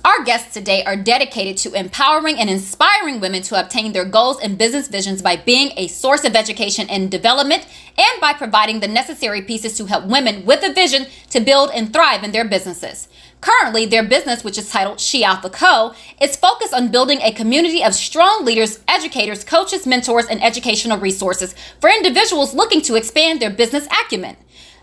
Our guests today are dedicated to empowering and inspiring women to obtain their goals and business visions by being a source of education and development and by providing the necessary pieces to help women with a vision to build and thrive in their businesses. Currently, their business, which is titled She Alpha Co., is focused on building a community of strong leaders, educators, coaches, mentors, and educational resources for individuals looking to expand their business acumen.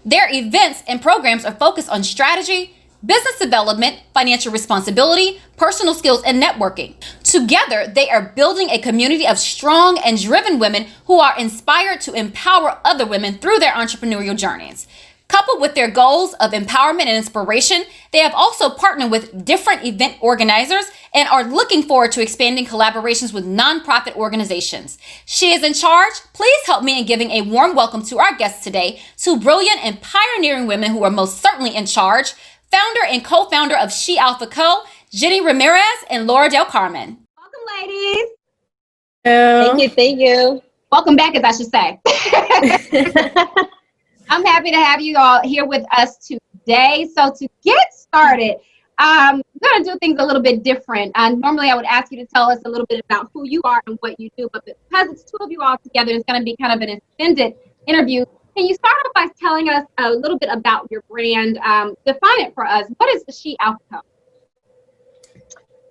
Their events and programs are focused on strategy, business development, financial responsibility, personal skills, and networking. Together, they are building a community of strong and driven women who are inspired to empower other women through their entrepreneurial journeys. Coupled with their goals of empowerment and inspiration, they have also partnered with different event organizers and are looking forward to expanding collaborations with nonprofit organizations. She is in charge. Please help me in giving a warm welcome to our guests today, two brilliant and pioneering women who are most certainly in charge. Founder and co-founder of She Alpha Co., Jenny Ramirez and Laura Del Carmen. Welcome, ladies. Thank you. Welcome back, as I should say. I'm happy to have you all here with us today. So to get started, I'm going to do things a little bit different. Normally, I would ask you to tell us a little bit about who you are and what you do, but because it's two of you all together, it's going to be kind of an extended interview. Can you start off by telling us a little bit about your brand? Define it for us. What is the She Alpha Co?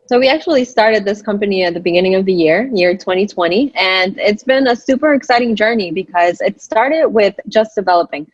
So we actually started this company at the beginning of the year 2020, and it's been a super exciting journey because it started with just developing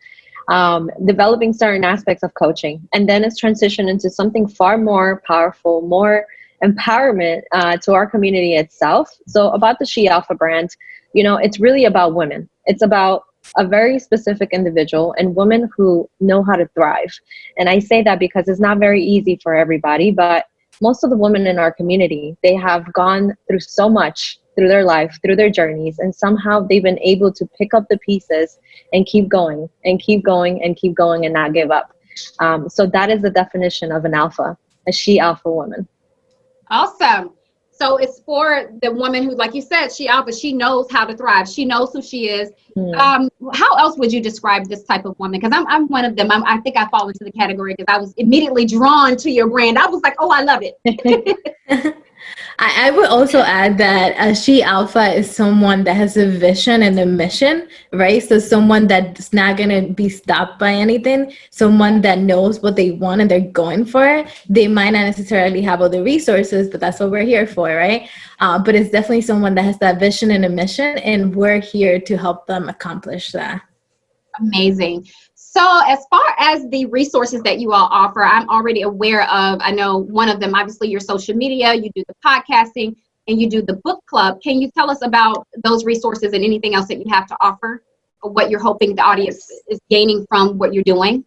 certain aspects of coaching, and then it's transitioned into something far more powerful, more empowerment to our community itself. So about the She Alpha brand, it's really about women. It's about a very specific individual and women who know how to thrive. And I say that because it's not very easy for everybody, but most of the women in our community, they have gone through so much through their life, through their journeys, and somehow they've been able to pick up the pieces and keep going and keep going and keep going and not give up. So that is the definition of an alpha, a She Alpha woman. Awesome. So it's for the woman who, like you said, She Alpha, she knows how to thrive. She knows who she is. How else would you describe this type of woman? Because I'm one of them. I think I fall into the category because I was immediately drawn to your brand. I was like, oh, I love it. I would also add that a She Alpha is someone that has a vision and a mission, right? So someone that's not going to be stopped by anything, someone that knows what they want and they're going for it. They might not necessarily have all the resources, but that's what we're here for, right? But it's definitely someone that has that vision and a mission, and we're here to help them accomplish that. Amazing. So as far as the resources that you all offer, I'm already aware of, I know one of them, obviously your social media, you do the podcasting, and you do the book club. Can you tell us about those resources and anything else that you have to offer, or what you're hoping the audience is gaining from what you're doing?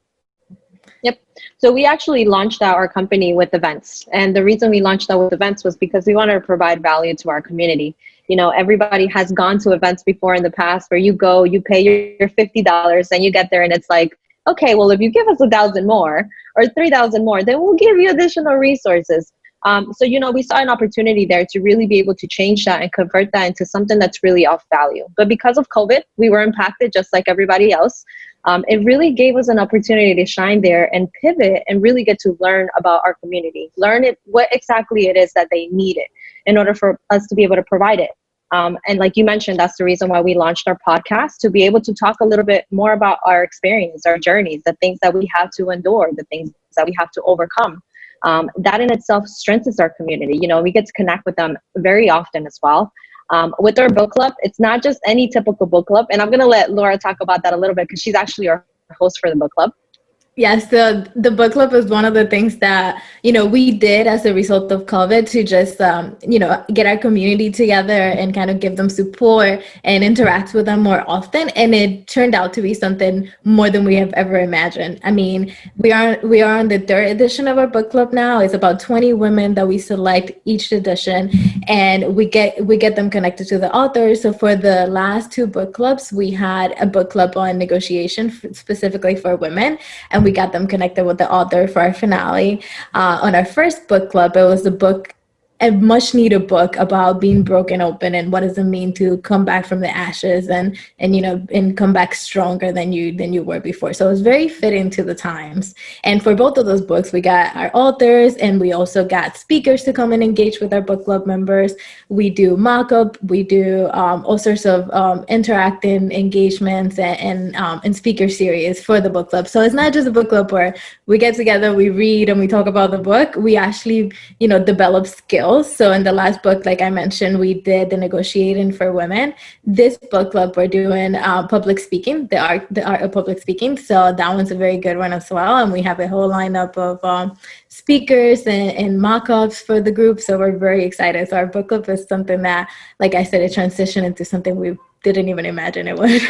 Yep. So we actually launched out our company with events. And the reason we launched out with events was because we wanted to provide value to our community. Everybody has gone to events before in the past where you go, you pay your $50 and you get there and it's like, okay, well, if you give us 1,000 more or 3,000 more, then we'll give you additional resources. So, we saw an opportunity there to really be able to change that and convert that into something that's really of value. But because of COVID, we were impacted just like everybody else. It really gave us an opportunity to shine there and pivot and really get to learn about our community, what exactly it is that they needed in order for us to be able to provide it. And like you mentioned, that's the reason why we launched our podcast, to be able to talk a little bit more about our experience, our journeys, the things that we have to endure, the things that we have to overcome. That in itself strengthens our community. We get to connect with them very often as well. With our book club, it's not just any typical book club. And I'm going to let Laura talk about that a little bit because she's actually our host for the book club. Yes, the book club is one of the things that, we did as a result of COVID to just, get our community together and kind of give them support and interact with them more often. And it turned out to be something more than we have ever imagined. I mean, we are on the third edition of our book club now. It's about 20 women that we select each edition, and we get them connected to the authors. So for the last two book clubs, we had a book club on negotiation specifically for women, and we got them connected with the author for our finale. On our first book club, it was the book a much needed book about being broken open and what does it mean to come back from the ashes and come back stronger than you were before. So it was very fitting to the times. And for both of those books, we got our authors and we also got speakers to come and engage with our book club members. We do mock-up, we do all sorts of interacting engagements and speaker series for the book club. So it's not just a book club where we get together, we read and we talk about the book. We actually, develop skills. So in the last book, like I mentioned, we did the negotiating for women. This book club, we're doing public speaking, the art of public speaking. So that one's a very good one as well. And we have a whole lineup of speakers and mock-ups for the group. So we're very excited. So our book club is something that, like I said, it transitioned into something we didn't even imagine it would.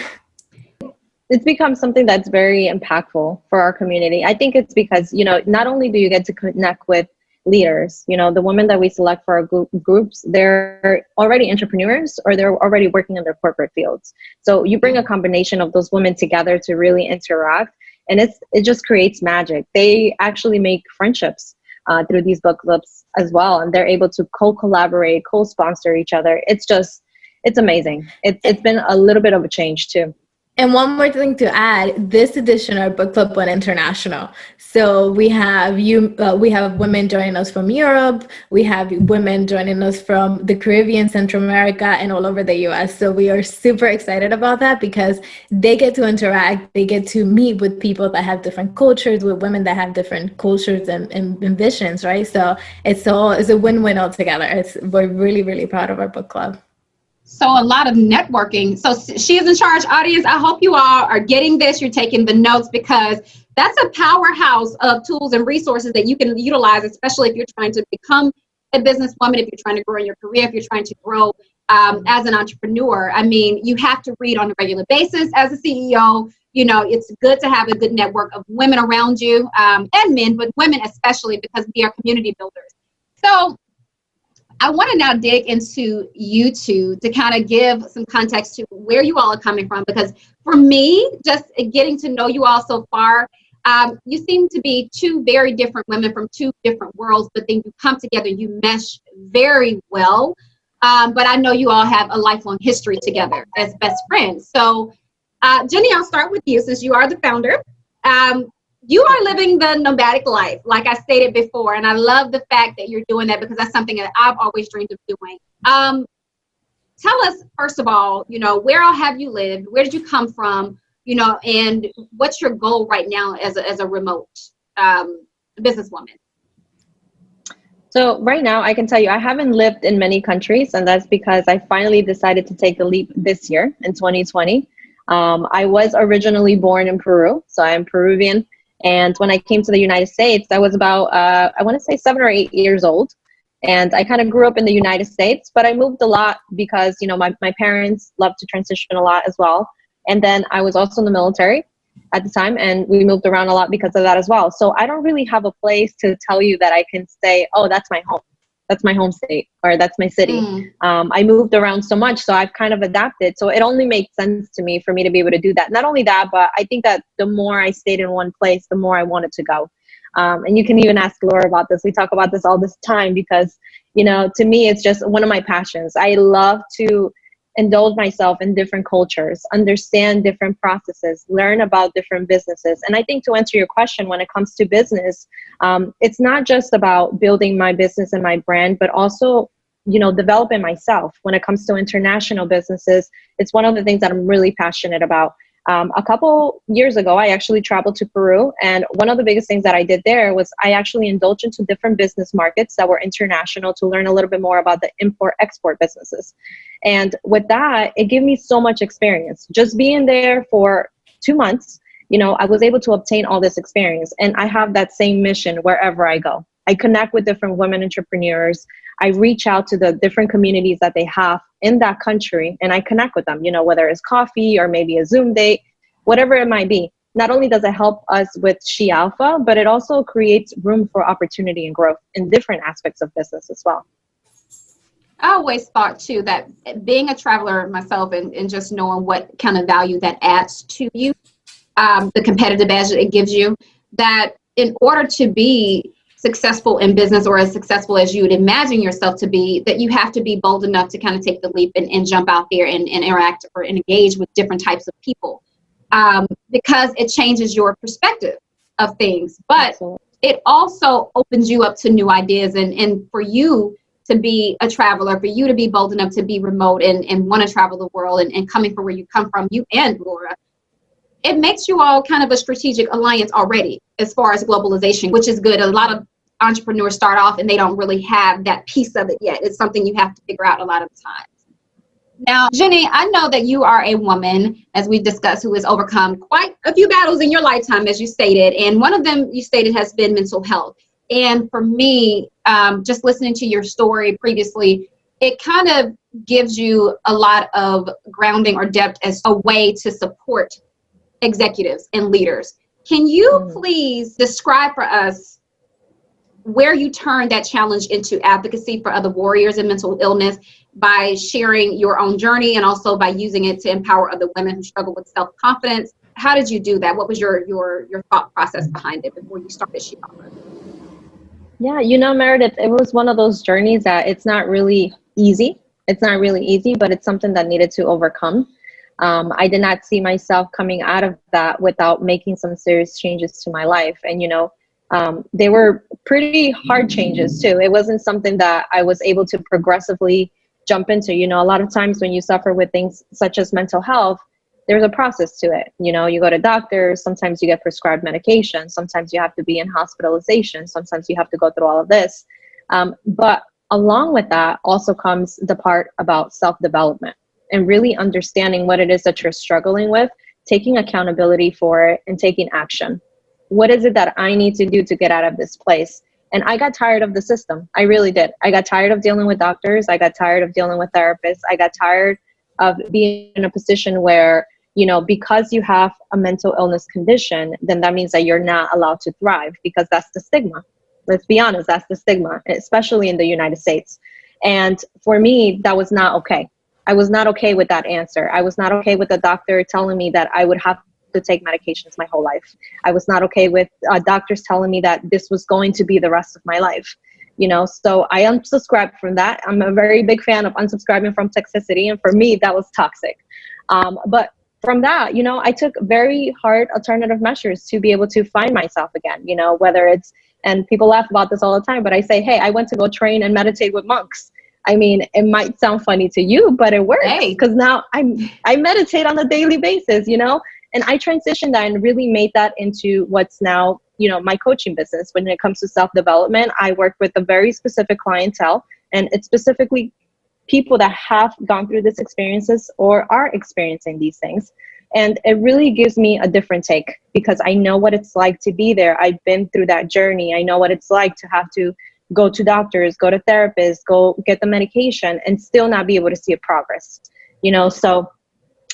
It's become something that's very impactful for our community. I think it's because, not only do you get to connect with leaders, the women that we select for our groups, they're already entrepreneurs or they're already working in their corporate fields. So you bring a combination of those women together to really interact, and it just creates magic. They actually make friendships through these book clubs as well, and they're able to co-collaborate, co-sponsor each other. It's amazing. It's been a little bit of a change too. And one more thing to add, this edition, our book club went international. So we have women joining us from Europe. We have women joining us from the Caribbean, Central America, and all over the US. So we are super excited about that because they get to interact. They get to meet with people that have different cultures, with women that have different cultures and visions, right? So it's a win-win altogether. We're really, really proud of our book club. So a lot of networking. So She Is in Charge audience, I hope you all are getting this. You're taking the notes because that's a powerhouse of tools and resources that you can utilize, especially if you're trying to become a businesswoman, if you're trying to grow in your career, if you're trying to grow as an entrepreneur. I mean, you have to read on a regular basis as a CEO. It's good to have a good network of women around you and men, but women especially because we are community builders. So I want to now dig into you two to kind of give some context to where you all are coming from, because for me, just getting to know you all so far, you seem to be two very different women from two different worlds, but then you come together, you mesh very well. But I know you all have a lifelong history together as best friends. So Jenny, I'll start with you since you are the founder. You are living the nomadic life, like I stated before, and I love the fact that you're doing that because that's something that I've always dreamed of doing. Tell us, first of all, where all have you lived? Where did you come from? And what's your goal right now as a remote businesswoman? So right now, I can tell you, I haven't lived in many countries, and that's because I finally decided to take the leap this year in 2020. I was originally born in Peru, so I'm Peruvian. And when I came to the United States, I was about, I want to say 7 or 8 years old. And I kind of grew up in the United States, but I moved a lot because, my parents loved to transition a lot as well. And then I was also in the military at the time, and we moved around a lot because of that as well. So I don't really have a place to tell you that I can say, oh, that's my home. That's my home state, or that's my city. I moved around so much, so I've kind of adapted. So it only makes sense to me for me to be able to do that. Not only that, but I think that the more I stayed in one place, the more I wanted to go. And you can even ask Laura about this. We talk about this all this time because, to me, it's just one of my passions. I love to indulge myself in different cultures, understand different processes, learn about different businesses. And I think to answer your question, when it comes to business, it's not just about building my business and my brand, but also, developing myself. When it comes to international businesses, it's one of the things that I'm really passionate about. A couple years ago, I actually traveled to Peru, and one of the biggest things that I did there was I actually indulged into different business markets that were international to learn a little bit more about the import-export businesses. And with that, it gave me so much experience. Just being there for 2 months, I was able to obtain all this experience, and I have that same mission wherever I go. I connect with different women entrepreneurs. I reach out to the different communities that they have in that country, and I connect with them, whether it's coffee or maybe a Zoom date, whatever it might be. Not only does it help us with She Alpha, but it also creates room for opportunity and growth in different aspects of business as well. I always thought too that being a traveler myself and just knowing what kind of value that adds to you, the competitive edge it gives you, that in order to be successful in business or as successful as you would imagine yourself to be, that you have to be bold enough to kind of take the leap and jump out there and interact or engage with different types of people, because it changes your perspective of things. But Absolutely. it also opens you up to new ideas, and for you to be a traveler, for you to be bold enough to be remote and want to travel the world and coming from where you come from, you and Laura, it makes you all kind of a strategic alliance already as far as globalization, which is good. A lot of entrepreneurs start off and they don't really have that piece of it yet. It's something you have to figure out a lot of times. Now, Jenny, I know that you are a woman, as we discussed, who has overcome quite a few battles in your lifetime, as you stated. And one of them you stated has been mental health. And for me, just listening to your story previously, it kind of gives you a lot of grounding or depth as a way to support executives and leaders. Can you please describe for us where you turned that challenge into advocacy for other warriors in mental illness by sharing your own journey and also by using it to empower other women who struggle with self-confidence? How did you do that? What was your thought process behind it before you started She-Offer? Yeah, Meredith, it was one of those journeys that it's not really easy. It's not really easy, but it's something that needed to overcome. I did not see myself coming out of that without making some serious changes to my life. And, they were pretty hard changes too. It wasn't something that I was able to progressively jump into. A lot of times when you suffer with things such as mental health, there's a process to it. You go to doctors, sometimes you get prescribed medication, sometimes you have to be in hospitalization, sometimes you have to go through all of this. But along with that also comes the part about self-development and really understanding what it is that you're struggling with, taking accountability for it and taking action. What is it that I need to do to get out of this place? And I got tired of the system. I really did. I got tired of dealing with doctors. I got tired of dealing with therapists. I got tired of being in a position where, because you have a mental illness condition, then that means that you're not allowed to thrive, because that's the stigma. Let's be honest, that's the stigma, especially in the United States. And for me, that was not okay. I was not okay with that answer. I was not okay with the doctor telling me that I would have to take medications my whole life. I was not okay with doctors telling me that this was going to be the rest of my life. So I unsubscribed from that. I'm a very big fan of unsubscribing from toxicity. And for me, that was toxic. But from that, I took very hard alternative measures to be able to find myself again, whether it's, and people laugh about this all the time, but I say, hey, I went to go train and meditate with monks. I mean, it might sound funny to you, but it works, because now I meditate on a daily basis, and I transitioned that and really made that into what's now, my coaching business. When it comes to self-development, I work with a very specific clientele, and it's specifically people that have gone through these experiences or are experiencing these things. And it really gives me a different take, because I know what it's like to be there. I've been through that journey. I know what it's like to have to go to doctors, go to therapists, go get the medication and still not be able to see a progress, So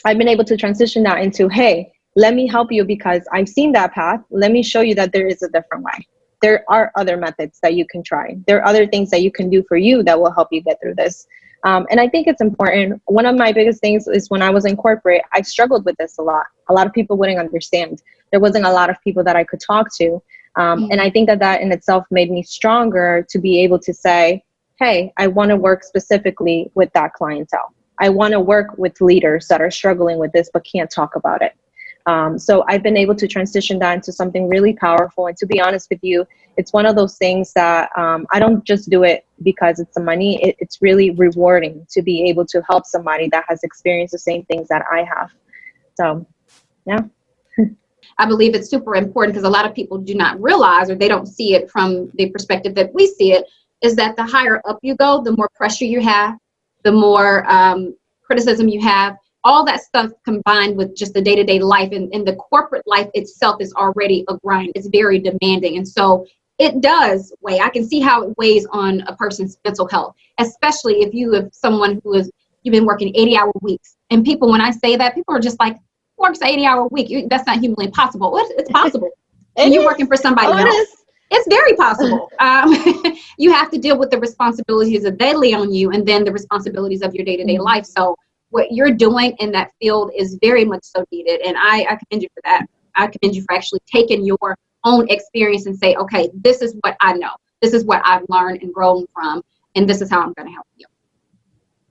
I've been able to transition that into, hey, let me help you because I've seen that path. Let me show you that there is a different way. There are other methods that you can try. There are other things that you can do for you that will help you get through this. And I think it's important. One of my biggest things is when I was in corporate, I struggled with this a lot. A lot of people wouldn't understand. There wasn't a lot of people that I could talk to. And I think that in itself made me stronger to be able to say, hey, I want to work specifically with that clientele. I want to work with leaders that are struggling with this but can't talk about it. So I've been able to transition that into something really powerful. And to be honest with you, it's one of those things that I don't just do it because it's the money. It's really rewarding to be able to help somebody that has experienced the same things that I have. So, yeah. I believe it's super important because a lot of people do not realize, or they don't see it from the perspective that we see it, is that the higher up you go, the more pressure you have, the more criticism you have. All that stuff combined with just the day-to-day life and the corporate life itself is already a grind. It's very demanding. And so it does weigh. I can see how it weighs on a person's mental health, especially if you have someone you've been working 80-hour weeks. And people, when I say that, people are just like, works an 80-hour week. That's not humanly possible. It's possible. And you're working for somebody else. It's very possible. You have to deal with the responsibilities that they lay on you and then the responsibilities of your day-to-day life. So what you're doing in that field is very much so needed. And I commend you for that. I commend you for actually taking your own experience and say, okay, this is what I know. This is what I've learned and grown from, and this is how I'm going to help you.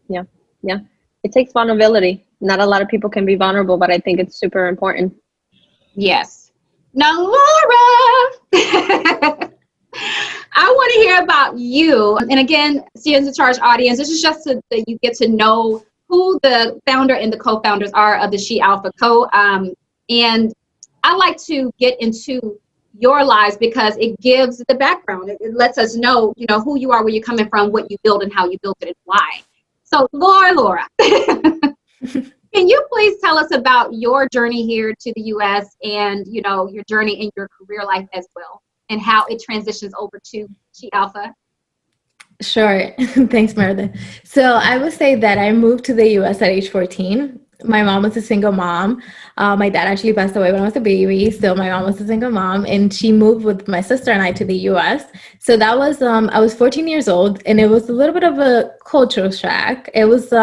Yeah. Yeah. It takes vulnerability. Not a lot of people can be vulnerable, but I think it's super important. Yes. Now, Laura, I want to hear about you. And again, Students in Charge audience, this is just so that you get to know who the founder and the co-founders are of the She Alpha Co. And I like to get into your lives because it gives the background. It lets us know, who you are, where you're coming from, what you build, and how you built it, and why. So, Laura, can you please tell us about your journey here to the U.S. and, your journey in your career life as well, and how it transitions over to She Alpha? Sure. Thanks, Meredith. So I would say that I moved to the U.S. at age 14. My mom was a single mom. My dad actually passed away when I was a baby. So my mom was a single mom, and she moved with my sister and I to the U.S. So that was, I was 14 years old, and it was a little bit of a cultural shock. It was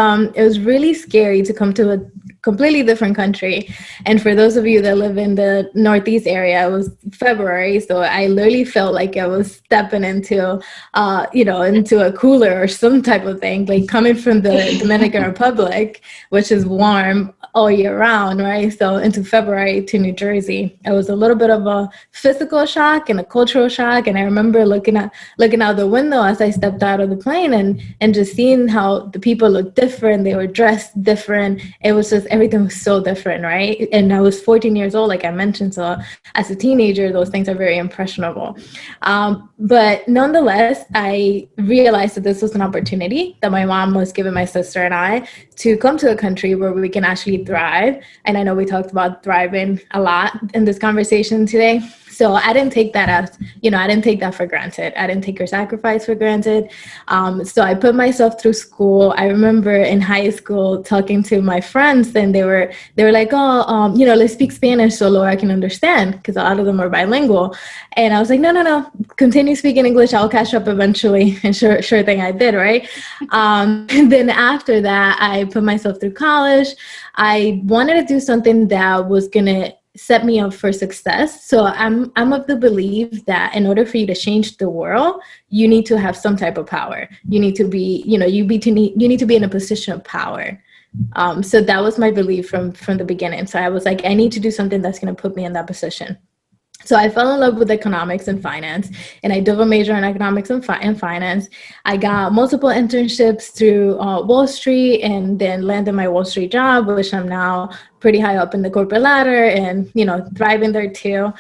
really scary to come to a completely different country. And for those of you that live in the Northeast area, it was February. So I literally felt like I was stepping into, into a cooler or some type of thing, like coming from the Dominican Republic, which is warm all year round, right? So into February to New Jersey, it was a little bit of a physical shock and a cultural shock. And I remember looking out the window as I stepped out of the plane and just seeing how the people looked different. They were dressed different. It was just, everything was so different, right? And I was 14 years old, like I mentioned. So as a teenager, those things are very impressionable. But nonetheless, I realized that this was an opportunity that my mom was giving my sister and I to come to a country where we can actually thrive. And I know we talked about thriving a lot in this conversation today. So I didn't take that as, I didn't take that for granted. I didn't take her sacrifice for granted. So I put myself through school. I remember in high school talking to my friends, and they were like, oh, let's speak Spanish so Laura can understand, because a lot of them are bilingual. And I was like, no, continue speaking English. I'll catch up eventually. And sure thing, I did, right? And then after that, I put myself through college. I wanted to do something that was going to set me up for success. So I'm of the belief that in order for you to change the world, you need to have some type of power. You need to be, you need to be in a position of power. So that was my belief from the beginning. So I was like, I need to do something that's going to put me in that position. So I fell in love with economics and finance, and I did a major in economics and finance. I got multiple internships through Wall Street, and then landed my Wall Street job, which I'm now pretty high up in the corporate ladder and, thriving there too.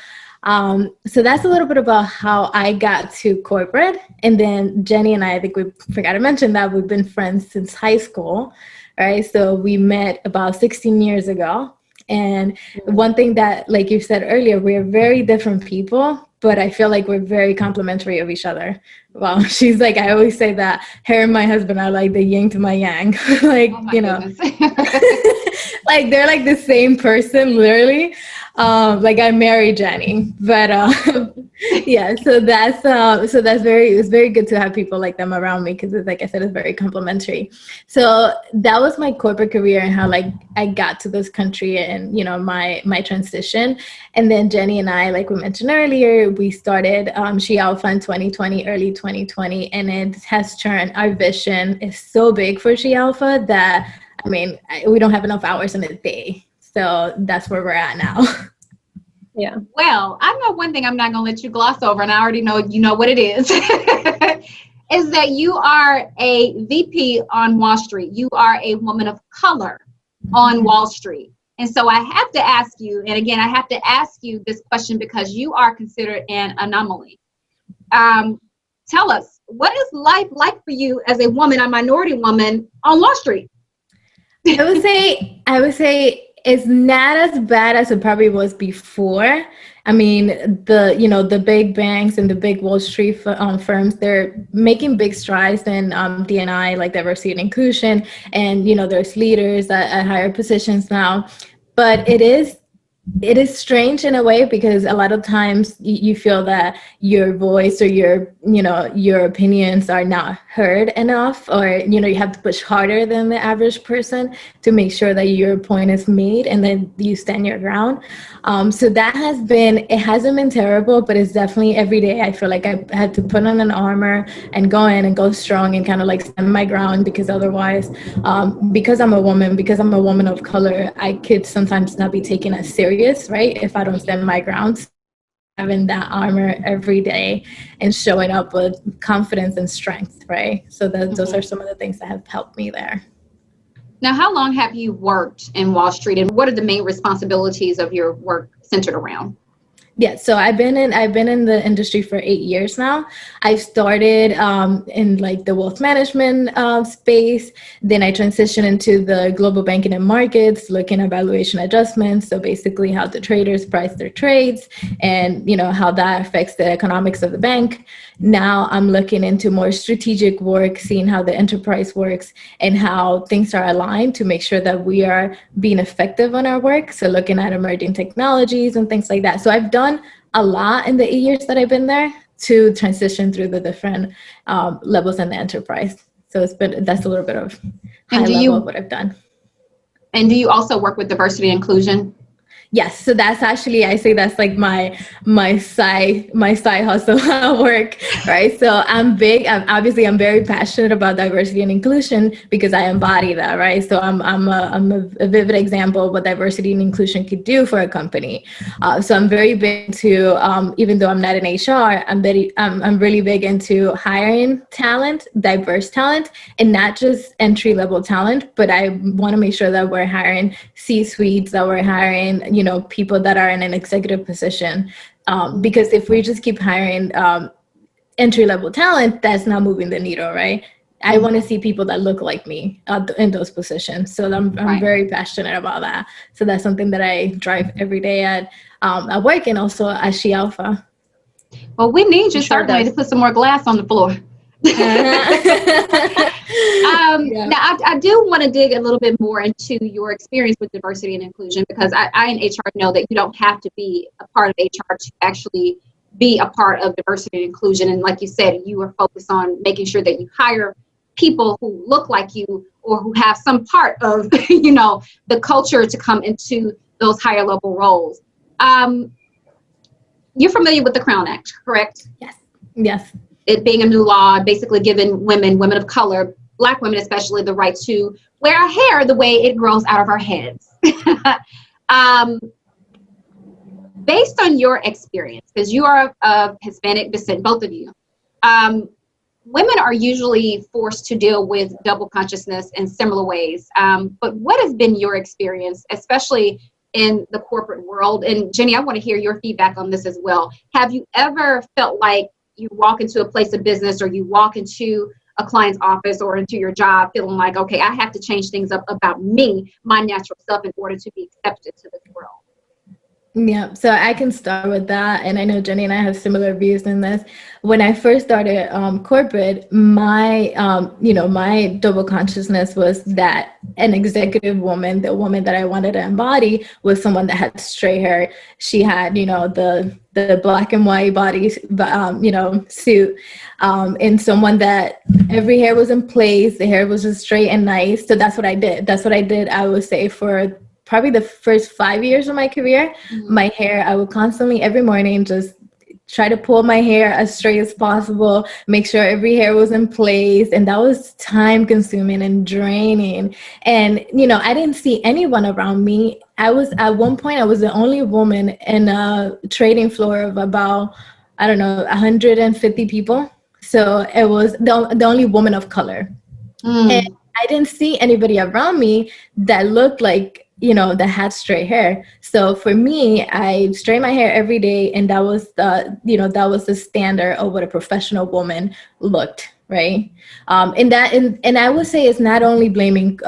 So that's a little bit about how I got to corporate. And then Jenny and I think we forgot to mention that we've been friends since high school, right? So we met about 16 years ago. And one thing that, like you said earlier, we're very different people, but I feel like we're very complimentary of each other. Well, she's like, I always say that her and my husband are like the yin to my yang, like, like they're like the same person, literally. Like I married Jenny, but yeah, so it's very good to have people like them around me, because like I said, it's very complimentary. So that was my corporate career and how like I got to this country and my transition. And then Jenny and I, like we mentioned earlier, we started She Alpha in 2020, early 2020, and it has turned, our vision is so big for She Alpha that we don't have enough hours in a day. So that's where we're at now. Yeah. Well, I know one thing I'm not going to let you gloss over, and I already know you know what it is, is that you are a VP on Wall Street. You are a woman of color on Wall Street. And so I have to ask you, and again, I have to ask you this question because you are considered an anomaly. Tell us, what is life like for you as a woman, a minority woman on Wall Street? I would say it's not as bad as it probably was before. I mean, the big banks and the big Wall Street firms, they're making big strides in D&I, like diversity and inclusion, and there's leaders at higher positions now. But it is it is strange in a way, because a lot of times you feel that your voice or your opinions are not heard enough, or you have to push harder than the average person to make sure that your point is made and then you stand your ground. So that it hasn't been terrible, but it's definitely every day I feel like I had to put on an armor and go in and go strong and kind of like stand my ground, because otherwise, because I'm a woman of color, I could sometimes not be taken as serious, right, if I don't stand my ground. Having that armor every day and showing up with confidence and strength, right? So those are some of the things that have helped me there. Now, how long have you worked in Wall Street, and what are the main responsibilities of your work centered around? Yeah, so I've been in the industry for 8 years now. I started in like the wealth management space. Then I transitioned into the global banking and markets, looking at valuation adjustments. So basically, how the traders price their trades, and how that affects the economics of the bank. Now I'm looking into more strategic work, seeing how the enterprise works and how things are aligned to make sure that we are being effective on our work. So looking at emerging technologies and things like that. So I've done a lot in the 8 years that I've been there to transition through the different levels in the enterprise. So that's a little bit of high level of what I've done. And do you also work with diversity and inclusion? Yes, so that's actually, I say that's like my side hustle work, right? So I'm very passionate about diversity and inclusion because I embody that, right? So I'm a vivid example of what diversity and inclusion could do for a company. So I'm very big into, even though I'm not in HR, I'm really big into hiring talent, diverse talent, and not just entry level talent, but I want to make sure that we're hiring C-suites, that we're hiring, people that are in an executive position. Because if we just keep hiring entry-level talent, that's not moving the needle, right? I want to see people that look like me in those positions. So I'm very passionate about that. So that's something that I drive every day at work, and also at She Alpha. Well, we need you certainly to put some more glass on the floor. Now, I do want to dig a little bit more into your experience with diversity and inclusion, because I in HR know that you don't have to be a part of HR to actually be a part of diversity and inclusion. And like you said, you are focused on making sure that you hire people who look like you or who have some part of, the culture to come into those higher level roles. You're familiar with the Crown Act, correct? Yes. It being a new law, basically giving women of color, Black women especially, the right to wear our hair the way it grows out of our heads. Based on your experience, because you are of Hispanic descent, both of you, women are usually forced to deal with double consciousness in similar ways. But what has been your experience, especially in the corporate world? And Jenny, I want to hear your feedback on this as well. Have you ever felt like you walk into a place of business, or you walk into a client's office or into your job feeling like, okay, I have to change things up about me, my natural self, in order to be accepted to this world? Yeah, so I can start with that. And I know Jenny and I have similar views in this. When I first started corporate, my double consciousness was that an executive woman, the woman that I wanted to embody, was someone that had straight hair. She had, the black and white body, suit, and someone that every hair was in place. The hair was just straight and nice. So that's what I did. I would say, for probably the first 5 years of my career. My hair, I would constantly every morning just try to pull my hair as straight as possible, make sure every hair was in place. And that was time consuming and draining. And, I didn't see anyone around me. At one point, I was the only woman in a trading floor of about, 150 people. So it was the only woman of color. And I didn't see anybody around me that looked like, that had straight hair. So for me, I straighten my hair every day, and that was the standard of what a professional woman looked, right? And I would say it's not only blaming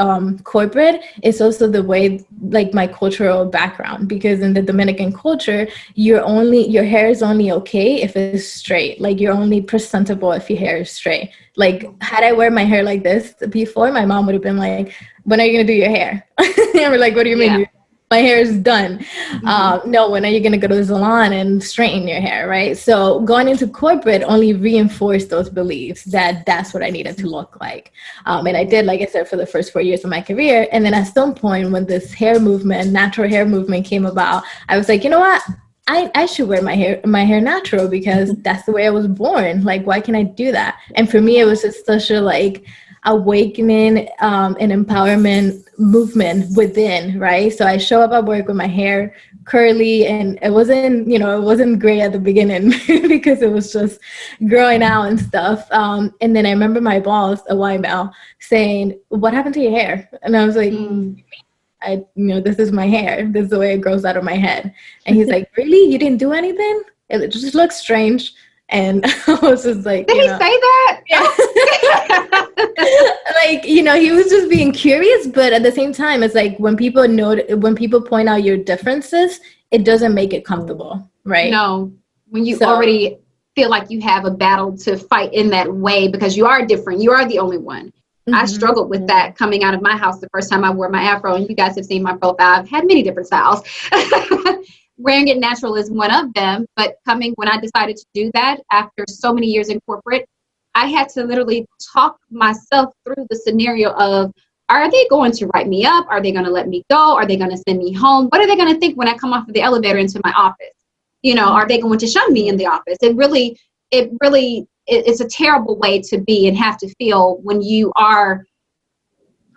corporate, it's also the way, like, my cultural background, because in the Dominican culture, your hair is only okay if it's straight. Like, you're only presentable if your hair is straight. Like, had I wear my hair like this before, my mom would have been like, when are you going to do your hair? And we're like, what do you mean? my hair is done. No, when are you going to go to the salon and straighten your hair, right? So going into corporate only reinforced those beliefs that that's what I needed to look like. And I did, like I said, for the first 4 years of my career. And then at some point when this hair movement, natural hair movement came about, I was like, you know what? I should wear my hair natural because that's the way I was born. Like, why can't I do that? And for me, it was just such a like awakening and empowerment movement within, right? So I show up at work with my hair curly, and it wasn't gray at the beginning because it was just growing out and stuff. And then I remember my boss, a while now, saying, "What happened to your hair?" And I was like, this is my hair. This is the way it grows out of my head. And he's like, "Really? You didn't do anything? It just looks strange." And I was just like, did he say that? Yeah. Like, he was just being curious, but at the same time, it's like when people point out your differences, it doesn't make it comfortable, right? No, when you already feel like you have a battle to fight in that way because you are different. You are the only one. I struggled with that coming out of my house the first time I wore my afro, and you guys have seen my profile. I've had many different styles. Wearing it natural is one of them, but when I decided to do that after so many years in corporate, I had to literally talk myself through the scenario of, are they going to write me up? Are they going to let me go? Are they going to send me home? What are they going to think when I come off of the elevator into my office? Are they going to shun me in the office? It's a terrible way to be and have to feel when you are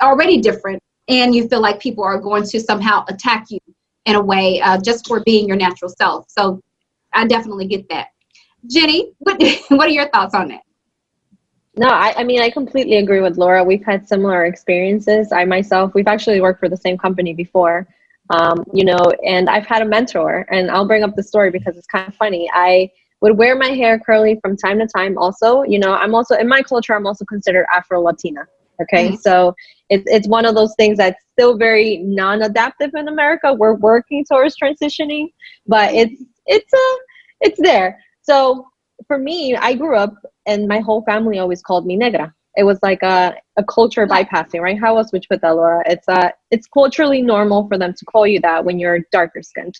already different and you feel like people are going to somehow attack you in a way just for being your natural self. So I definitely get that. Jenny, what are your thoughts on that? No, I mean, I completely agree with Laura. We've had similar experiences. We've actually worked for the same company before, and I've had a mentor, and I'll bring up the story because it's kind of funny. I would wear my hair curly from time to time also. I'm also, in my culture, I'm also considered Afro-Latina. Okay, so it's one of those things that's still very non-adaptive in America. We're working towards transitioning, but it's there. So for me, I grew up and my whole family always called me negra. It was like a culture bypassing, right? How else would you put that, Laura? It's culturally normal for them to call you that when you're darker skinned.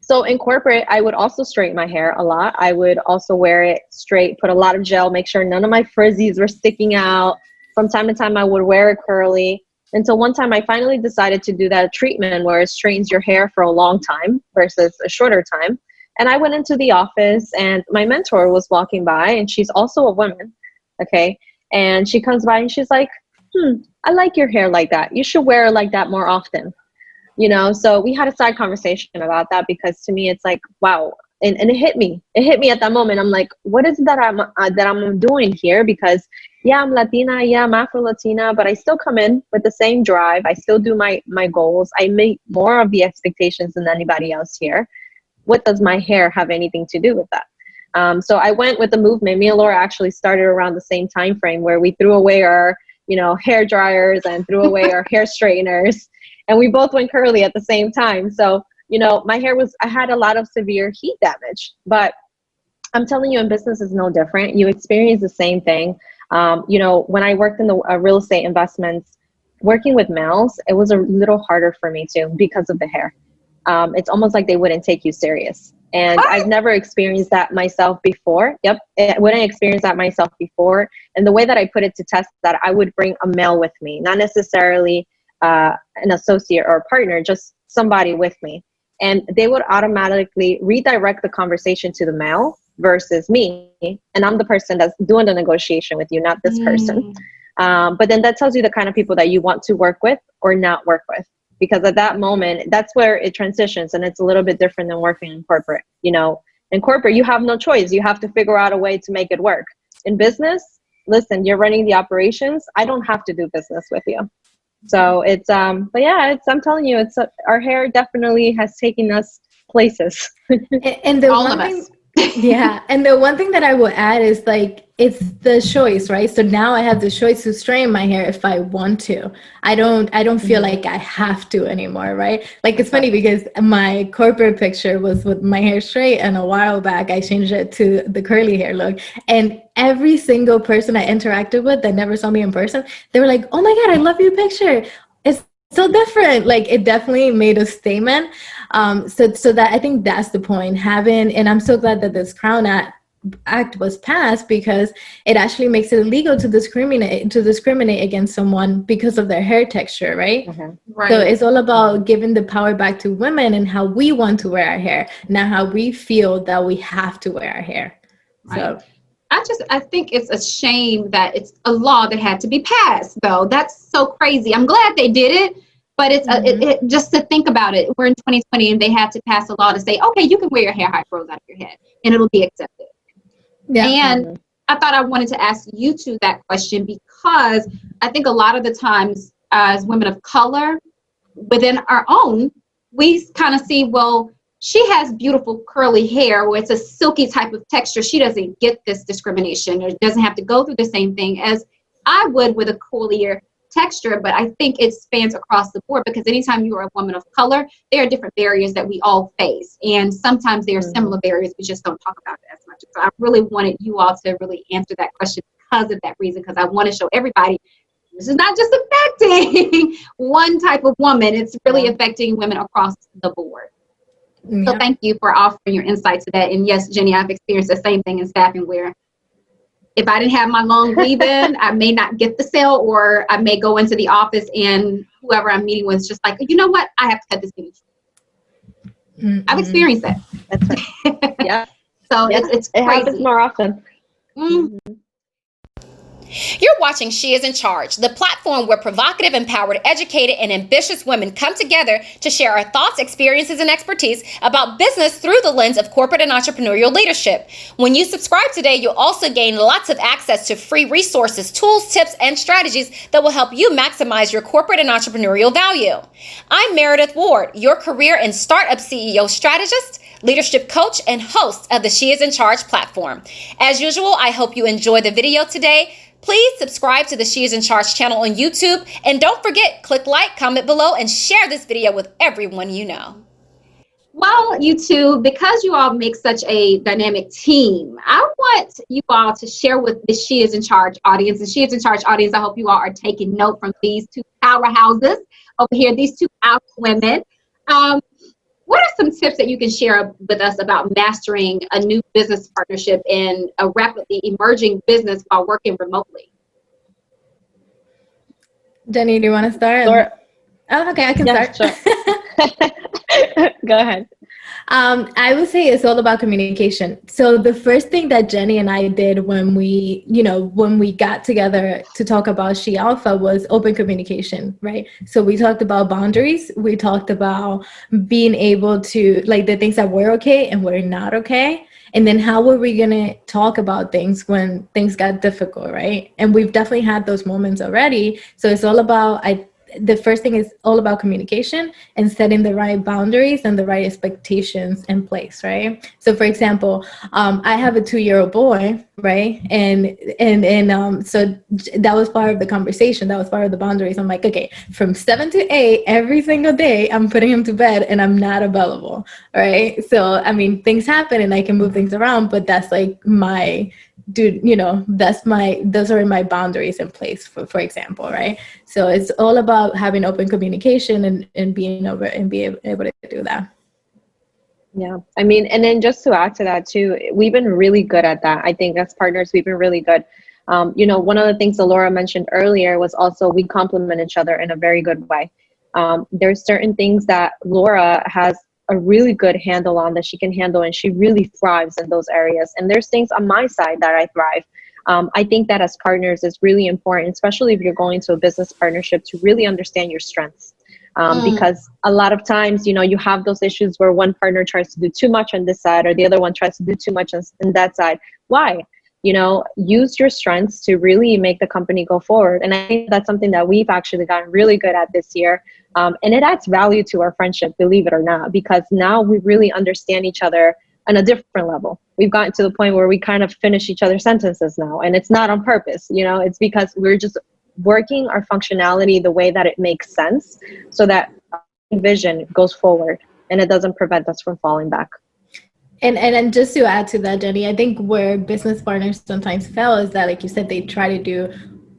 So in corporate, I would also straighten my hair a lot. I would also wear it straight, put a lot of gel, make sure none of my frizzies were sticking out. From time to time, I would wear it curly. Until one time, I finally decided to do that treatment where it straightens your hair for a long time versus a shorter time. And I went into the office and my mentor was walking by, and she's also a woman, okay? And she comes by and she's like, I like your hair like that. You should wear it like that more often. So we had a side conversation about that because to me, it's like, wow. And it hit me. It hit me at that moment. I'm like, what is it that I'm doing here? Because yeah, I'm Latina. Yeah, I'm Afro-Latina, but I still come in with the same drive. I still do my goals. I make more of the expectations than anybody else here. What does my hair have anything to do with that? So I went with the movement. Me and Laura actually started around the same time frame where we threw away our, hair dryers and threw away our hair straighteners. And we both went curly at the same time. So, my hair I had a lot of severe heat damage, but I'm telling you, in business is no different. You experience the same thing. When I worked in the real estate investments, working with males, it was a little harder for me too because of the hair. It's almost like they wouldn't take you serious. And I've never experienced that myself before. Yep, I wouldn't experience that myself before. And the way that I put it to test that, I would bring a male with me, not necessarily an associate or a partner, just somebody with me. And they would automatically redirect the conversation to the male versus me. And I'm the person that's doing the negotiation with you, not this person. But then that tells you the kind of people that you want to work with or not work with. Because at that moment, that's where it transitions, and it's a little bit different than working in corporate. In corporate, you have no choice. You have to figure out a way to make it work. In business, listen, you're running the operations. I don't have to do business with you. So it's, but yeah, I'm telling you, our hair definitely has taken us places. And the all one of thing, us. yeah, and the one thing that I will add is like, it's the choice, right? So now I have the choice to straighten my hair if I want to. I don't feel like I have to anymore, right? Like it's funny because my corporate picture was with my hair straight, and a while back I changed it to the curly hair look. And every single person I interacted with that never saw me in person, they were like, "Oh my God, I love your picture." It's so different. Like it definitely made a statement. So that I think that's the point. And I'm so glad that this Crown Act was passed, because it actually makes it illegal to discriminate against someone because of their hair texture, right? Right. So it's all about giving the power back to women and how we want to wear our hair, not how we feel that we have to wear our hair. So. Right. I think it's a shame that it's a law that had to be passed, though. That's so crazy. I'm glad they did it, but it's just to think about it. We're in 2020 and they had to pass a law to say, okay, you can wear your hair how it grows out of your head and it'll be accepted. Yeah. And I thought I wanted to ask you two that question, because I think a lot of the times as women of color within our own, we kind of see, well, she has beautiful curly hair where it's a silky type of texture. She doesn't get this discrimination or doesn't have to go through the same thing as I would with a curlier texture. But I think it spans across the board, because anytime you are a woman of color, there are different barriers that we all face. And sometimes there are similar barriers. We just don't talk about it as much. So I really wanted you all to really answer that question because of that reason, because I want to show everybody this is not just affecting one type of woman. It's really affecting women across the board. So thank you for offering your insight to that. And yes, Jenny, I've experienced the same thing in staffing, where if I didn't have my long leave-in, I may not get the sale, or I may go into the office and whoever I'm meeting with is just like, you know what, I have to cut this thing short. I've experienced that. That's right. Yeah. So it's it crazy. happens more often. You're watching She Is in Charge, the platform where provocative, empowered, educated, and ambitious women come together to share our thoughts, experiences, and expertise about business through the lens of corporate and entrepreneurial leadership. When you subscribe today, you'll also gain lots of access to free resources, tools, tips, and strategies that will help you maximize your corporate and entrepreneurial value. I'm Meredith Ward, your career and startup CEO strategist, leadership coach, and host of the She Is in Charge platform. As usual, I hope you enjoy the video today. Please subscribe to the She Is in Charge channel on YouTube. And don't forget, click like, comment below, and share this video with everyone you know. Well, you two, because you all make such a dynamic team, I want you all to share with the She Is in Charge audience. And She Is in Charge audience, I hope you all are taking note from these two powerhouses over here, these two out women. What are some tips that you can share with us about mastering a new business partnership in a rapidly emerging business while working remotely? Jenny, do you want to start? Laura. Oh, okay, I can start. Sure. Go ahead. I would say it's all about communication. So the first thing that Jenny and I did when we got together to talk about She Alpha was open communication, right? So we talked about boundaries. We talked about being able to, like, the things that were okay and were not okay. And then how were we going to talk about things when things got difficult, right? And we've definitely had those moments already. So it's all about, the first thing is all about communication and setting the right boundaries and the right expectations in place, right? So for example, I have a 2-year-old boy, right? And so that was part of the conversation. That was part of the boundaries. I'm like, okay, from 7 to 8, every single day, I'm putting him to bed and I'm not available, right? So, I mean, things happen and I can move things around, but that's like those are my boundaries in place, for example, right? So it's all about having open communication and being able to do that. Yeah, I mean, and then just to add to that too, we've been really good at that. I think as partners, we've been really good. One of the things that Laura mentioned earlier was also we complement each other in a very good way. There's certain things that Laura has a really good handle on, that she can handle, and she really thrives in those areas. And there's things on my side that I thrive. I think that as partners, it's really important, especially if you're going to a business partnership, to really understand your strengths. Because a lot of times, you have those issues where one partner tries to do too much on this side or the other one tries to do too much on that side. Why? Use your strengths to really make the company go forward. And I think that's something that we've actually gotten really good at this year. And it adds value to our friendship, believe it or not, because now we really understand each other on a different level. We've gotten to the point where we kind of finish each other's sentences now, and it's not on purpose. It's because we're just working our functionality the way that it makes sense, so that our vision goes forward and it doesn't prevent us from falling back. And just to add to that, Jenny, I think where business partners sometimes fail is that, like you said, they try to do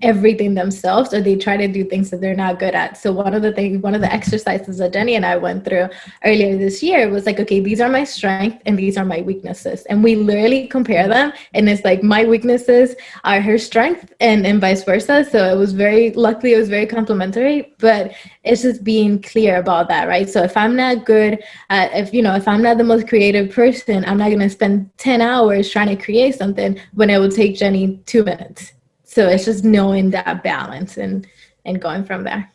everything themselves, or they try to do things that they're not good at. So one of the exercises that Jenny and I went through earlier this year was like, okay, these are my strengths and these are my weaknesses. And we literally compare them. And it's like my weaknesses are her strength and vice versa. So it was luckily it was very complimentary, but it's just being clear about that, right? So if I'm not good at, if I'm not the most creative person, I'm not going to spend 10 hours trying to create something when it would take Jenny 2 minutes. So it's just knowing that balance and going from there.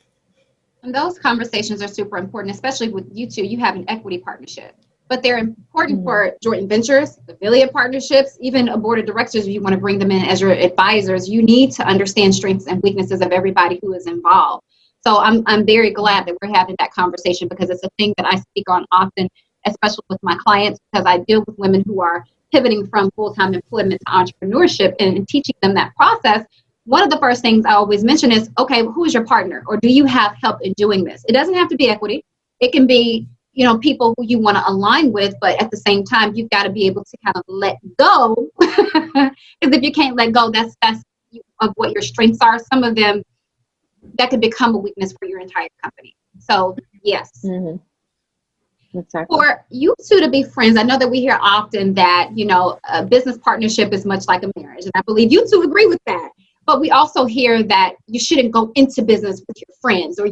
And those conversations are super important, especially with you two. You have an equity partnership, but they're important for joint ventures, affiliate partnerships, even a board of directors. If you want to bring them in as your advisors, you need to understand strengths and weaknesses of everybody who is involved. So I'm very glad that we're having that conversation, because it's a thing that I speak on often, especially with my clients, because I deal with women who are pivoting from full-time employment to entrepreneurship and teaching them that process. One of the first things I always mention is, okay, who is your partner, or do you have help in doing this? It doesn't have to be equity. It can be, people who you want to align with, but at the same time, you've got to be able to kind of let go. Because if you can't let go, that's of what your strengths are. Some of them, that could become a weakness for your entire company. So yes. Mm-hmm. Exactly. For you two to be friends, I know that we hear often that, a business partnership is much like a marriage. And I believe you two agree with that. But we also hear that you shouldn't go into business with your friends, or,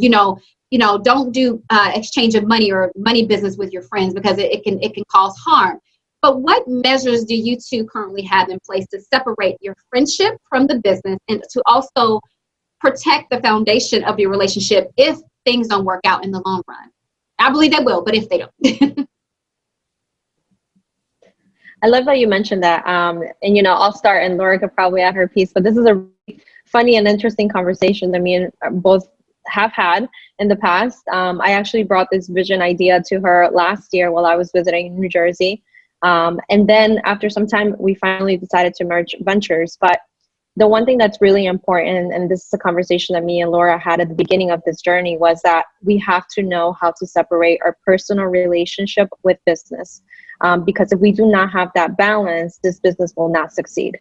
don't do exchange of money or money business with your friends, because it can cause harm. But what measures do you two currently have in place to separate your friendship from the business, and to also protect the foundation of your relationship if things don't work out in the long run? I believe they will, but if they don't. I love that you mentioned that. And, I'll start, and Laura could probably add her piece, but this is a really funny and interesting conversation that me and both have had in the past. I actually brought this vision idea to her last year while I was visiting New Jersey. And then after some time, we finally decided to merge ventures. But the one thing that's really important, and this is a conversation that me and Laura had at the beginning of this journey, was that we have to know how to separate our personal relationship with business. Because if we do not have that balance, this business will not succeed.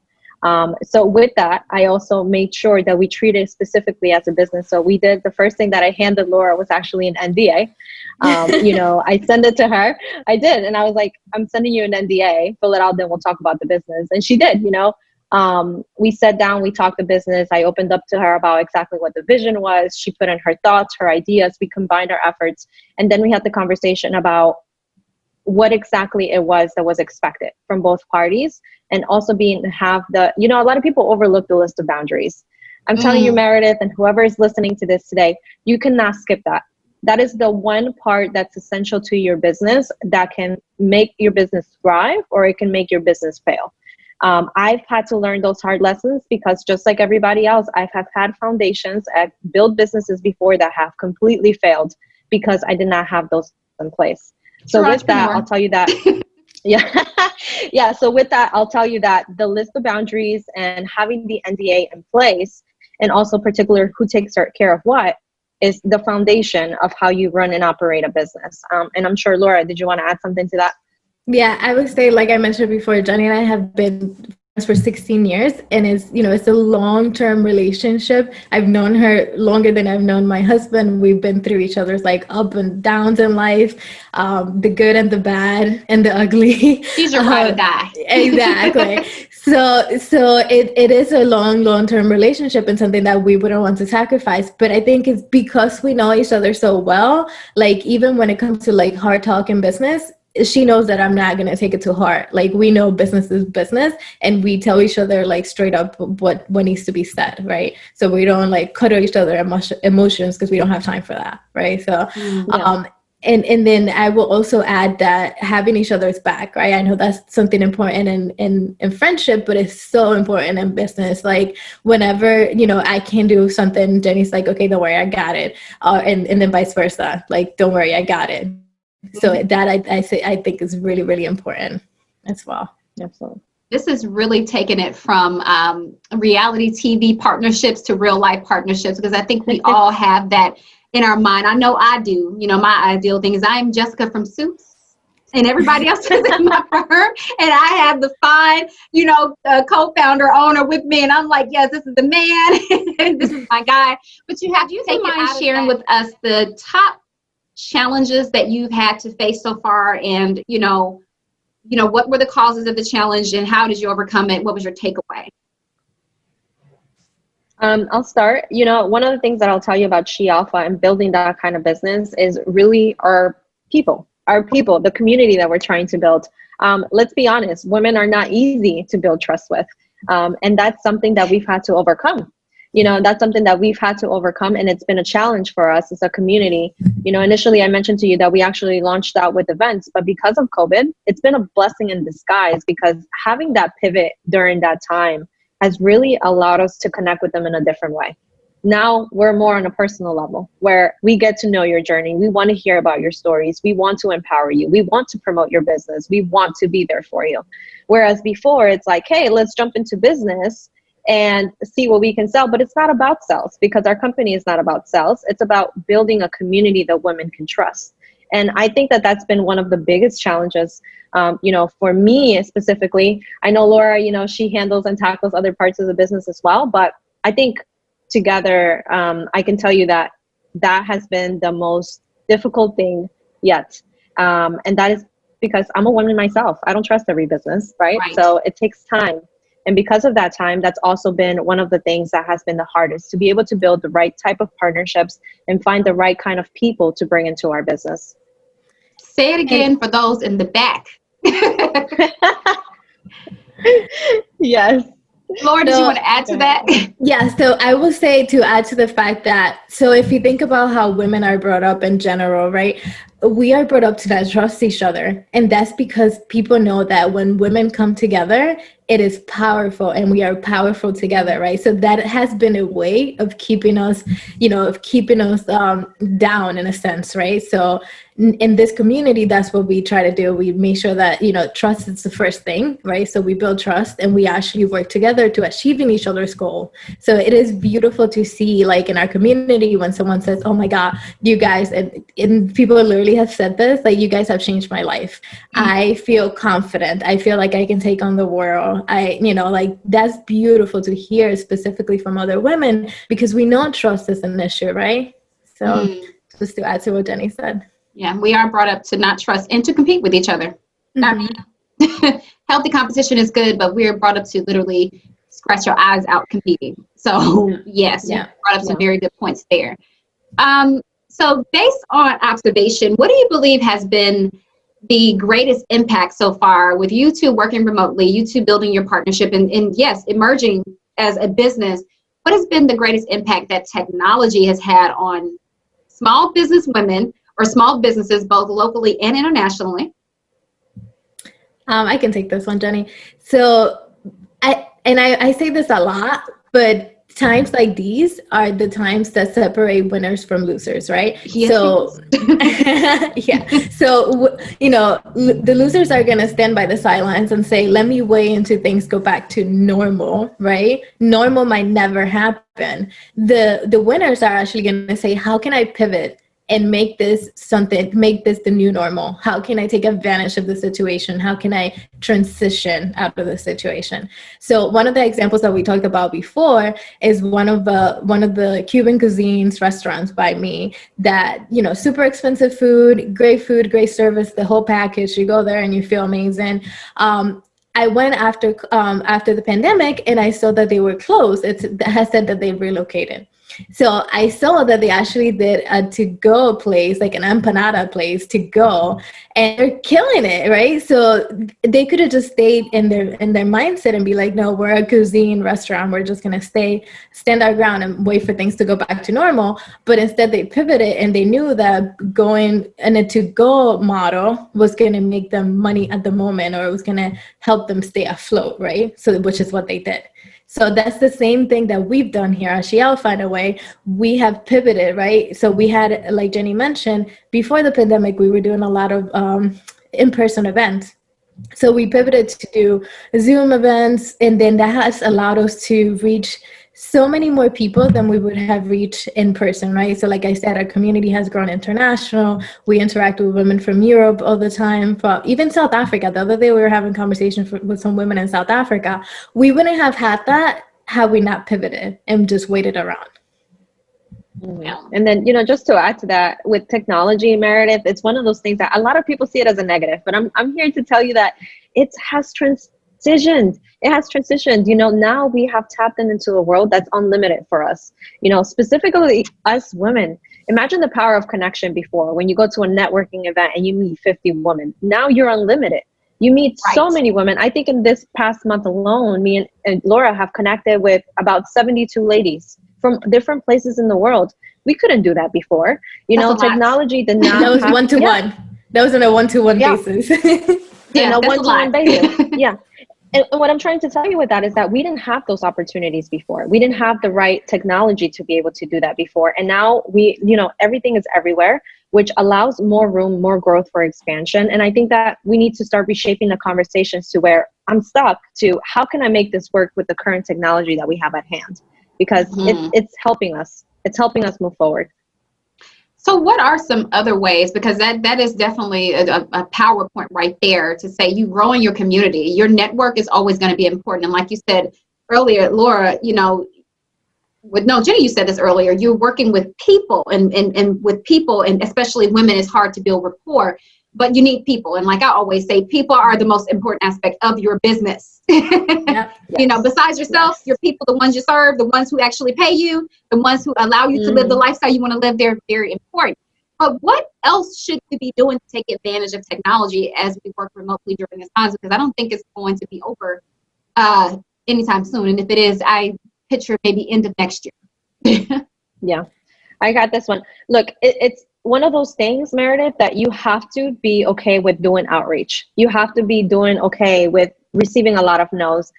So with that, I also made sure that we treat it specifically as a business. So we did, the first thing that I handed Laura was actually an NDA. I sent it to her. I did. And I was like, I'm sending you an NDA, fill it out, then we'll talk about the business. And she did, we sat down, we talked the business. I opened up to her about exactly what the vision was. She put in her thoughts, her ideas. We combined our efforts. And then we had the conversation about what exactly it was that was expected from both parties, and also have a lot of people overlook the list of boundaries. I'm telling you, Meredith, and whoever is listening to this today, you cannot skip that. That is the one part that's essential to your business that can make your business thrive, or it can make your business fail. I've had to learn those hard lessons, because just like everybody else, I've had foundations. I've built businesses before that have completely failed because I did not have those in place. So with that, I'll tell you that. Yeah. So with that, I'll tell you that the list of boundaries and having the NDA in place, and also particular who takes care of what, is the foundation of how you run and operate a business. And I'm sure, Laura, did you want to add something to that? Yeah, I would say, like I mentioned before, Jenny and I have been friends for 16 years, and it's a long-term relationship. I've known her longer than I've known my husband. We've been through each other's up and downs in life, the good and the bad and the ugly. She's your ride or die. Exactly. So it is a long-term relationship, and something that we wouldn't want to sacrifice. But I think it's because we know each other so well, even when it comes to hard talk in business, she knows that I'm not going to take it to heart. We know business is business, and we tell each other straight up what needs to be said, right? So we don't cuddle each other emotions, because we don't have time for that, right? So, and then I will also add that having each other's back, right? I know that's something important in friendship, but it's so important in business. Whenever, I can do something, Jenny's okay, don't worry, I got it. And then vice versa. Don't worry, I got it. So that I think is really, really important as well. Absolutely. This is really taking it from reality TV partnerships to real life partnerships, because I think we all have that in our mind. I know I do. My ideal thing is, I am Jessica from Suits, and everybody else is in my firm, and I have the fine, co-founder owner with me, and I'm like, yes, this is the man, and this is my guy. But you have to take it out. Sharing with us the top challenges that you've had to face so far, and what were the causes of the challenge, and how did you overcome it? What was your takeaway? I'll start. One of the things that I'll tell you about She Alpha and building that kind of business is really our people, the community that we're trying to build. Let's be honest, women are not easy to build trust with. And that's something that we've had to overcome. That's something that we've had to overcome, and it's been a challenge for us as a community. Initially I mentioned to you that we actually launched out with events, but because of COVID, it's been a blessing in disguise, because having that pivot during that time has really allowed us to connect with them in a different way. Now we're more on a personal level where we get to know your journey. We want to hear about your stories. We want to empower you. We want to promote your business. We want to be there for you. Whereas before it's like, hey, let's jump into business and see what we can sell. But it's not about sales, because our company is not about sales. It's about building a community that women can trust. And I think that that's been one of the biggest challenges, for me specifically. I know Laura, she handles and tackles other parts of the business as well. But I think together, I can tell you that has been the most difficult thing yet. And that is because I'm a woman myself. I don't trust every business, right? So it takes time. And because of that time, that's also been one of the things that has been the hardest, to be able to build the right type of partnerships and find the right kind of people to bring into our business. Say it again for those in the back. Yes. Laura, did you want to add to that? Yeah, so I will say, to add to the fact that, so if you think about how women are brought up in general, right? We are brought up to not trust each other. And that's because people know that when women come together, it is powerful, and we are powerful together, right? So that has been a way of keeping us, down in a sense, right? So in this community, that's what we try to do. We make sure that, trust is the first thing, right? So we build trust, and we actually work together to achieving each other's goal. So it is beautiful to see, like in our community, when someone says, oh my God, you guys, and people literally have said this, like, you guys have changed my life. I feel confident. I feel like I can take on the world. That's beautiful to hear, specifically from other women, because we know trust is an issue, right? So just to add to what Jenny said. Yeah, we are brought up to not trust and to compete with each other. Healthy competition is good, but we're brought up to literally scratch your eyes out competing. So yes, you brought up some very good points there. So based on observation, what do you believe has been the greatest impact so far with you two working remotely, you two building your partnership, and yes, emerging as a business? What has been the greatest impact that technology has had on small business women or small businesses, both locally and internationally? I can take this one, Jenny. So I say this a lot, but times like these are the times that separate winners from losers, right? Yes. So, So, the losers are going to stand by the sidelines and say, let me wait until things go back to normal, right? Normal might never happen. The winners are actually going to say, how can I pivot and make this the new normal? How can I take advantage of the situation? How can I transition out of the situation? So one of the examples that we talked about before is one of the Cuban cuisines restaurants by me that, super expensive food, great service, the whole package. You go there and you feel amazing. I went after the pandemic, and I saw that they were closed. It has said that they relocated. So I saw that they actually did a to-go place, like an empanada place to go, and they're killing it, right? So they could have just stayed in their mindset and be like, no, we're a cuisine restaurant. We're just going to stand our ground and wait for things to go back to normal. But instead they pivoted, and they knew that going in a to-go model was going to make them money at the moment, or it was going to help them stay afloat, right? So, which is what they did. So that's the same thing that we've done here at She Alpha. In a way, we have pivoted, right? So we had, like Jenny mentioned, before the pandemic, we were doing a lot of in-person events. So we pivoted to do Zoom events, and then that has allowed us to reach so many more people than we would have reached in person, right? So like I said, our community has grown international. We interact with women from Europe all the time, from even South Africa. The other day we were having conversations with some women in South Africa. We wouldn't have had that had we not pivoted and just waited around. And then, just to add to that, with technology, Meredith, it's one of those things that a lot of people see it as a negative, but I'm here to tell you that it has transitioned. It has transitioned. Now we have tapped into a world that's unlimited for us. Specifically us women. Imagine the power of connection before, when you go to a networking event and you meet 50 women. Now you're unlimited. You meet so many women. I think in this past month alone, me and Laura have connected with about 72 ladies from different places in the world. We couldn't do that before. Technology did not. That was one-to-one. That was on a one-to-one basis. One-to-one basis. Yeah. And what I'm trying to tell you with that is that we didn't have those opportunities before. We didn't have the right technology to be able to do that before. And now everything is everywhere, which allows more room, more growth for expansion. And I think that we need to start reshaping the conversations to where I'm stuck to how can I make this work with the current technology that we have at hand? Because it's helping us. It's helping us move forward. So what are some other ways, because that is definitely a PowerPoint right there to say you growing your community. Your network is always going to be important. And like you said earlier, Laura, Jenny, you said this earlier, you're working with people and with people, and especially women, it's hard to build rapport, but you need people. And like I always say, people are the most important aspect of your business. Besides yourself, your people, the ones you serve, the ones who actually pay you, the ones who allow you to live the lifestyle you want to live, they're very important. But what else should we be doing to take advantage of technology as we work remotely during this time? Because I don't think it's going to be over anytime soon. And if it is, I picture maybe end of next year. Yeah, I got this one. Look, it's one of those things, Meredith, that you have to be okay with doing outreach. You have to be doing okay with receiving a lot of no's,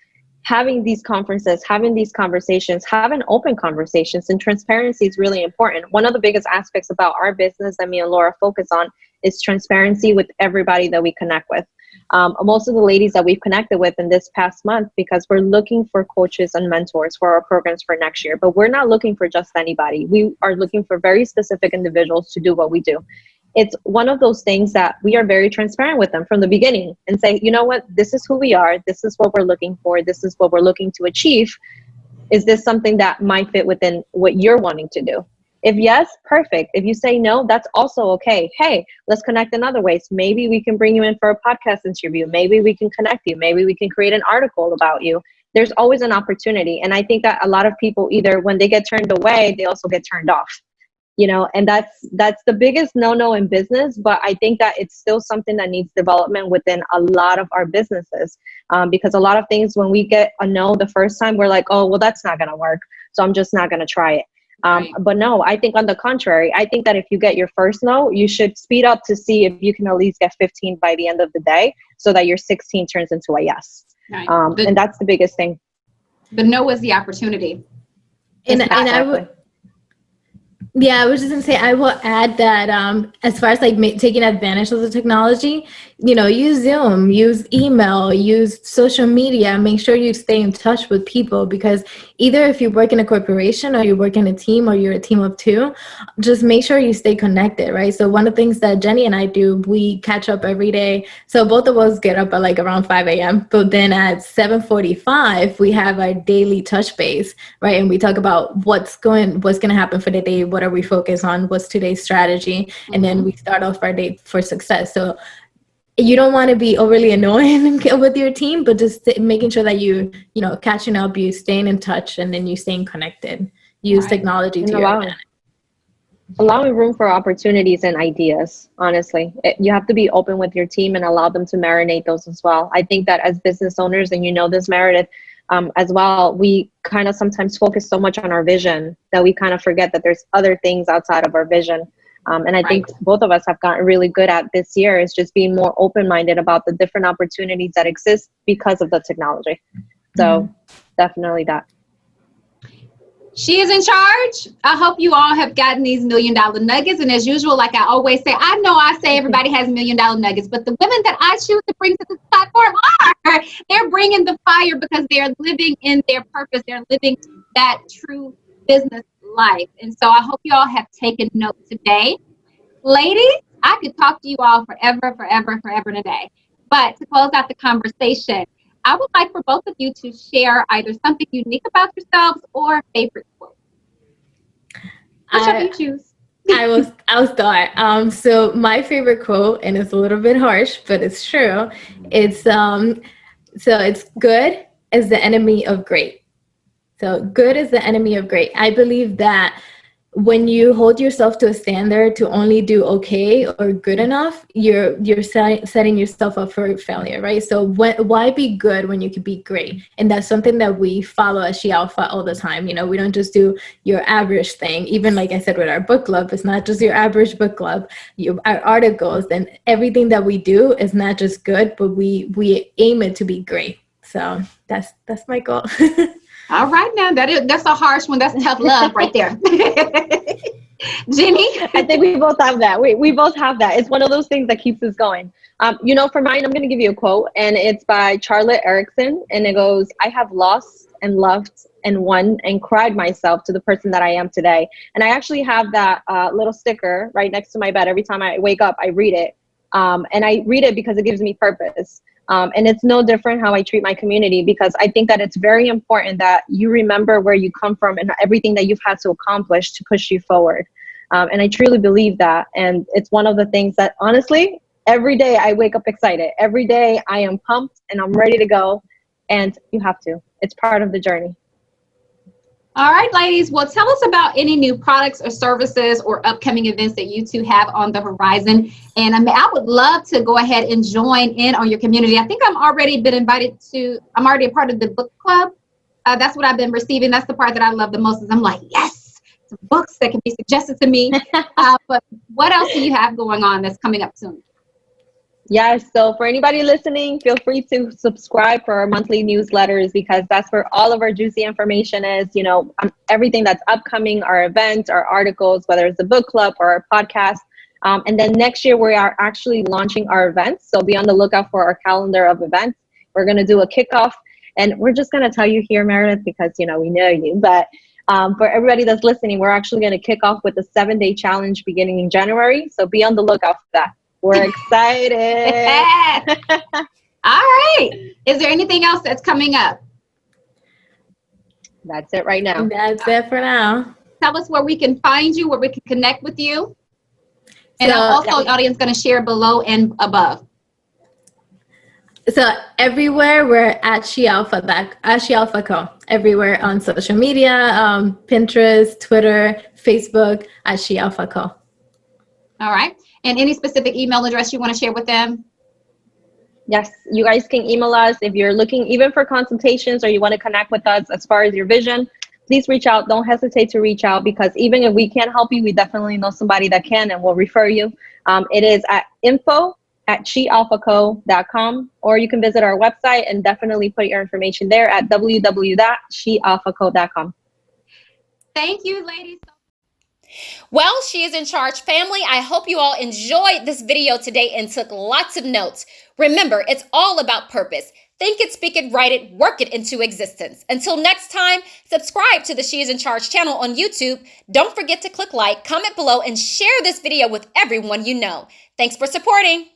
having these conferences, having these conversations, having open conversations, and transparency is really important. One of the biggest aspects about our business that me and Laura focus on is transparency with everybody that we connect with. Most of the ladies that we've connected with in this past month, because we're looking for coaches and mentors for our programs for next year, but we're not looking for just anybody. We are looking for very specific individuals to do what we do. It's one of those things that we are very transparent with them from the beginning and say, you know what, this is who we are. This is what we're looking for. This is what we're looking to achieve. Is this something that might fit within what you're wanting to do? If yes, perfect. If you say no, that's also okay. Hey, let's connect in other ways. Maybe we can bring you in for a podcast interview. Maybe we can connect you. Maybe we can create an article about you. There's always an opportunity. And I think that a lot of people, either when they get turned away, they also get turned off. And that's the biggest no in business. But I think that it's still something that needs development within a lot of our businesses, because a lot of things, when we get a no the first time, we're like, oh, well, that's not going to work, so I'm just not going to try it. But no, I think on the contrary, I think that if you get your first no, you should speed up to see if you can at least get 15 by the end of the day, so that your 16 turns into a yes. Right. And that's the biggest thing. The no is the opportunity. And I would. Yeah, I was just gonna say, I will add that as far as like taking advantage of the technology, use Zoom, use email, use social media, make sure you stay in touch with people, because either if you work in a corporation or you work in a team or you're a team of two, just make sure you stay connected, right? So one of the things that Jenny and I do, we catch up every day. So both of us get up at like around 5 a.m. But then at 7:45, we have our daily touch base, right? And we talk about what's going to happen for the day, what are we focused on, what's today's strategy, and then we start off our day for success. So you don't want to be overly annoying with your team, but just making sure that you catching up, you staying in touch, and then you staying connected. Use technology to your advantage. Allowing room for opportunities and ideas, honestly. You have to be open with your team and allow them to marinate those as well. I think that as business owners, and this, Meredith, as well, we kind of sometimes focus so much on our vision that we kind of forget that there's other things outside of our vision. And I think both of us have gotten really good at this year is just being more open-minded about the different opportunities that exist because of the technology. So definitely that. She is in charge. I hope you all have gotten these $1 million nuggets. And as usual, like I always say, I know I say everybody has $1 million nuggets, but the women that I choose to bring to this platform they're bringing the fire because they're living in their purpose. They're living that true business life. And so I hope you all have taken note today. Ladies, I could talk to you all forever today. But to close out the conversation, I would like for both of you to share either something unique about yourselves or a favorite quote. Whichever you choose. I'll start. So my favorite quote, and it's a little bit harsh, but it's true. It's so it's good is the enemy of great. So good is the enemy of great. I believe that when you hold yourself to a standard to only do okay or good enough, you're setting yourself up for failure, right? So why be good when you can be great? And that's something that we follow at She Alpha all the time. You know, we don't just do your average thing. Even like I said with our book club, it's not just your average book club. Our articles and everything that we do is not just good, but we aim it to be great. So that's my goal. All right, now that's a harsh one. That's tough love right there. Jenny? I think we both have that. We both have that. It's one of those things that keeps us going. You know, for mine, I'm going to give you a quote, and it's by Charlotte Erickson, and it goes, "I have lost and loved and won and cried myself to the person that I am today." And I actually have that little sticker right next to my bed. Every time I wake up, I read it. And I read it because it gives me purpose. And it's no different how I treat my community, because I think that it's very important that you remember where you come from and everything that you've had to accomplish to push you forward. And I truly believe that. And it's one of the things that, honestly, every day I wake up excited. Every day I am pumped and I'm ready to go. And you have to. It's part of the journey. All right, ladies. Well, tell us about any new products or services or upcoming events that you two have on the horizon. And I would love to go ahead and join in on your community. I think I'm already a part of the book club. That's what I've been receiving. That's the part that I love the most, is I'm like, yes, some books that can be suggested to me. But what else do you have going on that's coming up soon? Yes, so for anybody listening, feel free to subscribe for our monthly newsletters, because that's where all of our juicy information is, you know, everything that's upcoming, our events, our articles, whether it's the book club or our podcast. And then next year, we are actually launching our events. So be on the lookout for our calendar of events. We're going to do a kickoff, and we're just going to tell you here, Meredith, because, you know, we know you. But for everybody that's listening, we're actually going to kick off with a 7-day challenge beginning in January. So be on the lookout for that. We're excited. All right. Is there anything else that's coming up? That's it right now. That's it for now. Tell us where we can find you, where we can connect with you. And So, also, the audience going to share below and above. So everywhere we're at She Alpha Co. Everywhere on social media, Pinterest, Twitter, Facebook, at She Alpha Co. All right. And any specific email address you want to share with them? Yes, you guys can email us if you're looking even for consultations, or you want to connect with us as far as your vision. Please reach out. Don't hesitate to reach out, because even if we can't help you, we definitely know somebody that can, and we'll refer you. It is at info@shealphaco.com, or you can visit our website and definitely put your information there at www.shealphaco.com. Thank you, ladies. Well, She is in Charge family, I hope you all enjoyed this video today and took lots of notes. Remember, it's all about purpose. Think it, speak it, write it, work it into existence. Until next time, subscribe to the She is in Charge channel on YouTube. Don't forget to click like, comment below, and share this video with everyone you know. Thanks for supporting.